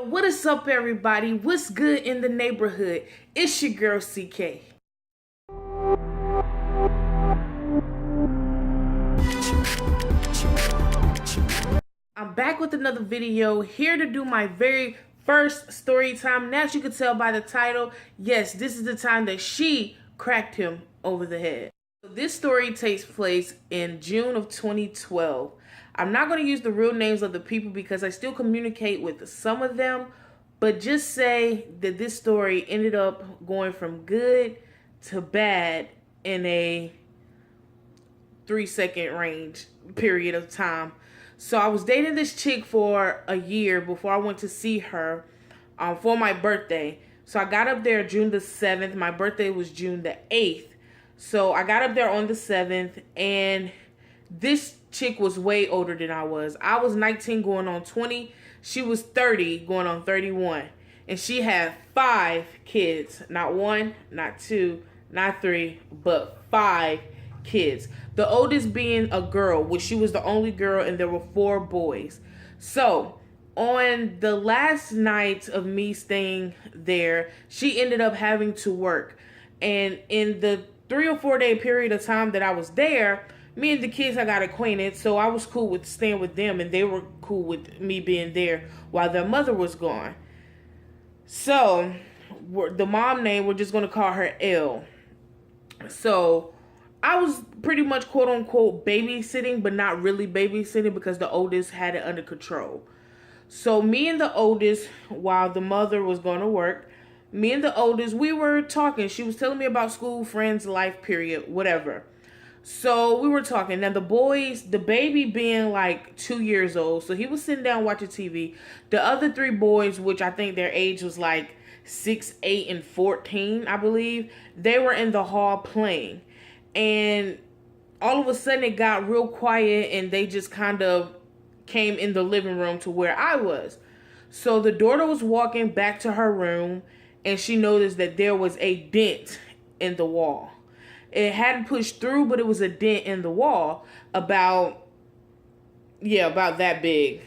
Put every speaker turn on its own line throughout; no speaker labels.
What is up, everybody? What's good in the neighborhood? It's your girl CK. I'm back with another video, here to do my very first story time. And as you can tell by the title, yes, this is the time that she cracked him over the head. This story takes place in June of 2012. I'm not going to use the real names of the people because I still communicate with some of them, but just say that this story ended up going from good to bad in a 3-second range period of time. So I was dating this chick for a year before I went to see her for my birthday. So I got up there June the 7th. My birthday was June the 8th. So I got up there on the 7th, and this chick was way older than I was. I was 19 going on 20. She was 30 going on 31. And she had 5 kids. Not 1, not 2, not 3, but 5 kids. The oldest being a girl, which she was the only girl, and there were 4 boys. So on the last night of me staying there, she ended up having to work. And in the 3 or 4 day period of time that I was there, me and the kids, I got acquainted, so I was cool with staying with them, and they were cool with me being there while their mother was gone. So the mom name, we're just going to call her L. So I was pretty much quote unquote babysitting, but not really babysitting because the oldest had it under control. So me and the oldest, while the mother was going to work, me and the oldest, we were talking. She was telling me about school, friends, life, period, whatever. So we were talking. Now the boys, the baby being like 2 years old, so he was sitting down watching TV. The other 3 boys, which I think their age was like 6, 8, and 14, I believe, they were in the hall playing. And all of a sudden it got real quiet, and they just kind of came in the living room to where I was. So the daughter was walking back to her room, and she noticed that there was a dent in the wall. It hadn't pushed through, but it was a dent in the wall about that big.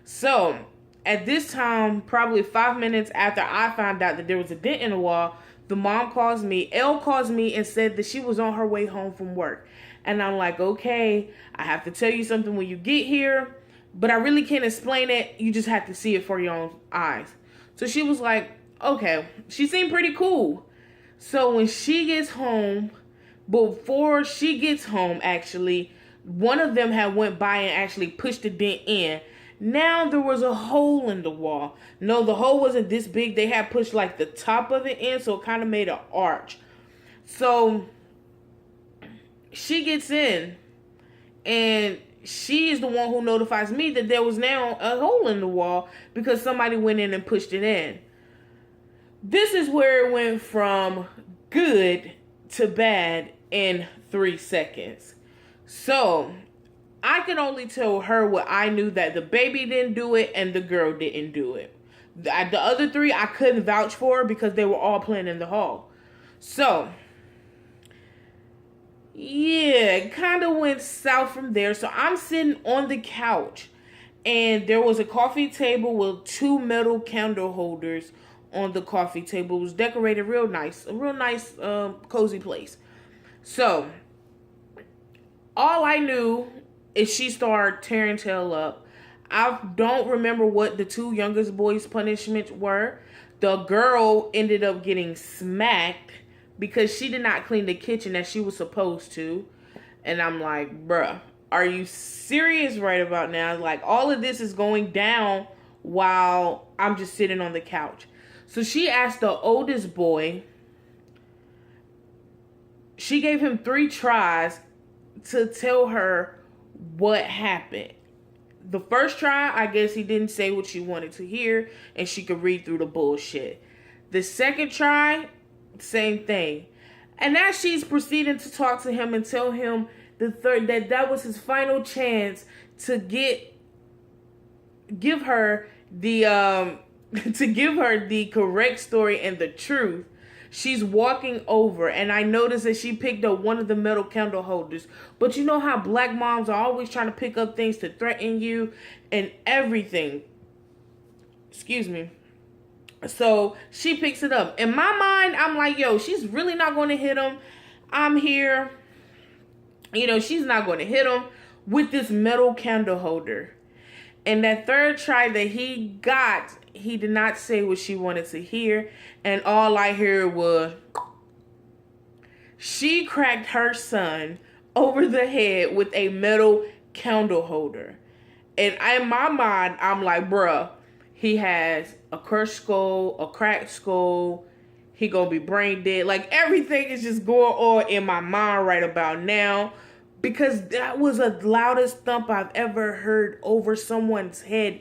So at this time, probably 5 minutes after I found out that there was a dent in the wall, the mom calls me. Elle calls me and said that she was on her way home from work. And I'm like, okay, I have to tell you something when you get here, but I really can't explain it. You just have to see it for your own eyes. So she was like, okay. She seemed pretty cool. So when she gets home, before she gets home, actually, one of them had went by and actually pushed the dent in. Now there was a hole in the wall. No, the hole wasn't this big. They had pushed like the top of it in, so it kind of made an arch. So she gets in, and she is the one who notifies me that there was now a hole in the wall because somebody went in and pushed it in. This is where it went from good to bad in 3 seconds. So I could only tell her what I knew, that the baby didn't do it and the girl didn't do it. The other 3 I couldn't vouch for because they were all playing in the hall. So yeah, it kind of went south from there. So I'm sitting on the couch, and there was a coffee table with 2 metal candle holders on the coffee table. It was decorated real nice, a real nice cozy place. So all I knew is she started tearing tail up. I don't remember what the 2 youngest boys' punishments were. The girl ended up getting smacked because she did not clean the kitchen as she was supposed to. And I'm like, bruh, are you serious right about now? Like, all of this is going down while I'm just sitting on the couch. So she asked the oldest boy, she gave him 3 tries to tell her what happened. The first try, I guess he didn't say what she wanted to hear, and she could read through the bullshit. The second try, same thing. And as she's proceeding to talk to him and tell him that was his final chance to give her the to give her the correct story and the truth, she's walking over, and I noticed that she picked up one of the metal candle holders. But you know how black moms are always trying to pick up things to threaten you and everything. Excuse me. So she picks it up. In my mind, I'm like, yo, she's really not going to hit him. I'm here. You know, she's not going to hit him with this metal candle holder. And that third try that he got, he did not say what she wanted to hear. And all I heard was, she cracked her son over the head with a metal candle holder. And in my mind, I'm like, bruh, he has a crushed skull, a cracked skull. He gonna be brain dead. Like, everything is just going on in my mind right about now. Because that was the loudest thump I've ever heard over someone's head,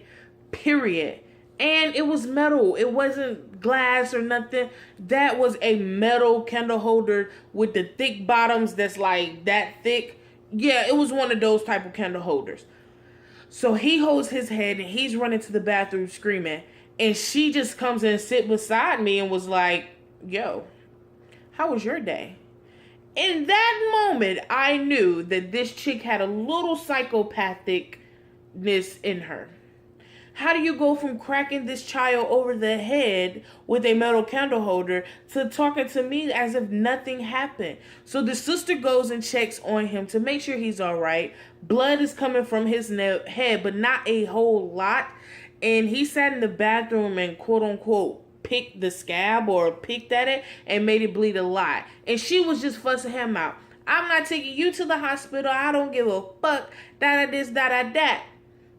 period. And it was metal. It wasn't glass or nothing. That was a metal candle holder with the thick bottoms that's like that thick. Yeah, it was one of those type of candle holders. So he holds his head and he's running to the bathroom screaming. And she just comes and sit beside me and was like, yo, how was your day? In that moment, I knew that this chick had a little psychopathicness in her. How do you go from cracking this child over the head with a metal candle holder to talking to me as if nothing happened? So the sister goes and checks on him to make sure he's all right. Blood is coming from his head, but not a whole lot. And he sat in the bathroom and quote unquote picked the scab or picked at it and made it bleed a lot. And she was just fussing him out. I'm not taking you to the hospital. I don't give a fuck. Da da this, da da that.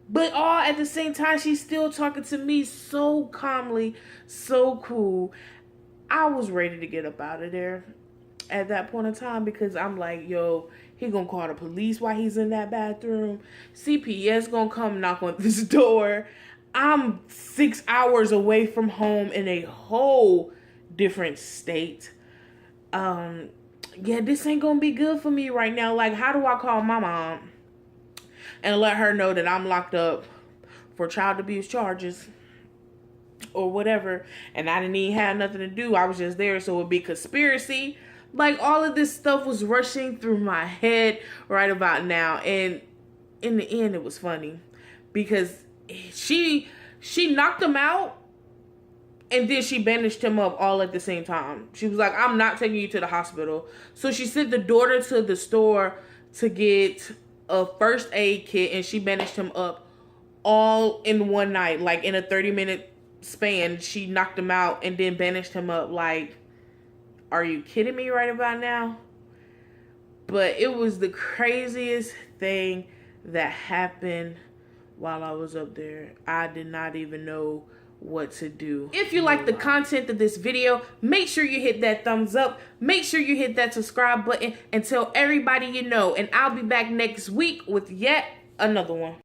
But all at the same time, she's still talking to me so calmly, so cool. I was ready to get up out of there at that point in time because I'm like, yo, he gonna call the police while he's in that bathroom. CPS gonna come knock on this door. I'm 6 hours away from home in a whole different state. Yeah, this ain't gonna be good for me right now. Like, how do I call my mom and let her know that I'm locked up for child abuse charges or whatever, and I didn't even have nothing to do. I was just there, so it would be conspiracy. Like, all of this stuff was rushing through my head right about now, and in the end, it was funny because she knocked him out, and then she bandaged him up all at the same time. She was like, I'm not taking you to the hospital. So she sent the daughter to the store to get a first aid kit, and she bandaged him up all in one night. Like, in a 30-minute span, she knocked him out and then bandaged him up. Like, are you kidding me right about now? But it was the craziest thing that happened while I was up there. I did not even know what to do. If you like the content of this video, make sure you hit that thumbs up. Make sure you hit that subscribe button and tell everybody you know. And I'll be back next week with yet another one.